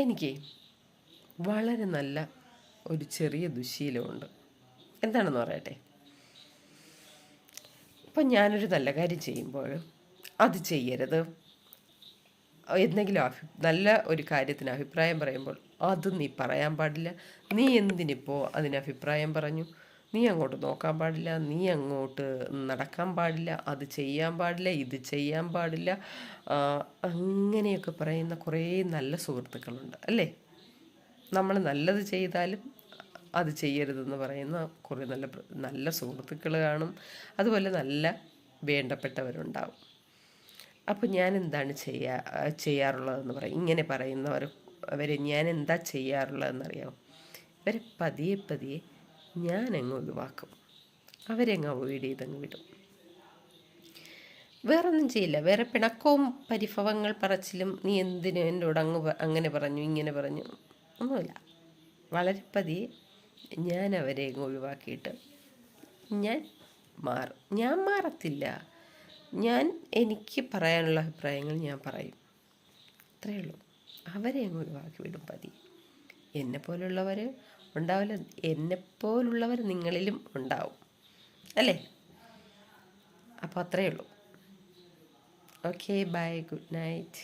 എനിക്ക് വളരെ നല്ല ഒരു ചെറിയ ദുശ്ശീലമുണ്ട്. എന്താണെന്ന് പറയട്ടെ. ഇപ്പം ഞാനൊരു നല്ല കാര്യം ചെയ്യുമ്പോൾ അത് ചെയ്യരുത്, എന്തെങ്കിലും നല്ല ഒരു കാര്യത്തിന് അഭിപ്രായം പറയുമ്പോൾ അത് നീ പറയാൻ പാടില്ല, നീ എന്തിനിപ്പോൾ അതിന് അഭിപ്രായം പറഞ്ഞു, നീ അങ്ങോട്ട് നോക്കാൻ പാടില്ല, നീ അങ്ങോട്ട് നടക്കാൻ പാടില്ല, അത് ചെയ്യാൻ പാടില്ല, ഇത് ചെയ്യാൻ പാടില്ല, അങ്ങനെയൊക്കെ പറയുന്ന കുറേ നല്ല സുഹൃത്തുക്കളുണ്ട് അല്ലേ? നമ്മൾ നല്ലത് ചെയ്താലും അത് ചെയ്യരുതെന്ന് പറയുന്ന കുറേ നല്ല നല്ല സുഹൃത്തുക്കൾ കാണും. അതുപോലെ നല്ല വേണ്ടപ്പെട്ടവരുണ്ടാവും. അപ്പോൾ ഞാൻ എന്താണ് ചെയ്യാറുള്ളതെന്ന് പറയും. ഇങ്ങനെ അവരെ ഞാൻ എന്താ ചെയ്യാറുള്ളതെന്നറിയാമോ? ഇവരെ പതിയെ പതിയെ ഞാനങ്ങ് ഒഴിവാക്കും. അവരെങ്ങ് അവോയ്ഡ് ചെയ്തങ്ങ് വിടും. വേറൊന്നും ചെയ്യില്ല. വേറെ പിണക്കവും പരിഭവങ്ങൾ പറച്ചിലും നീ എന്തിനു എന്നോട് അങ്ങനെ പറഞ്ഞു ഇങ്ങനെ പറഞ്ഞു ഒന്നുമില്ല. വളരെ പതിയെ ഞാൻ അവരെ അങ്ങ് ഒഴിവാക്കിയിട്ട് ഞാൻ മാറും. ഞാൻ മാറത്തില്ല. എനിക്ക് പറയാനുള്ള അഭിപ്രായങ്ങൾ ഞാൻ പറയും. അത്രയേ ഉള്ളൂ. അവരെ അങ്ങ് ഒഴിവാക്കി വിടും പതിയെ. എന്നെപ്പോലുള്ളവർ ഉണ്ടാവില്ല, എന്നെപ്പോലുള്ളവർ നിങ്ങളിലും ഉണ്ടാവും അല്ലേ? അപ്പോൾ അത്രയേ ഉള്ളൂ. Okay, bye, good night.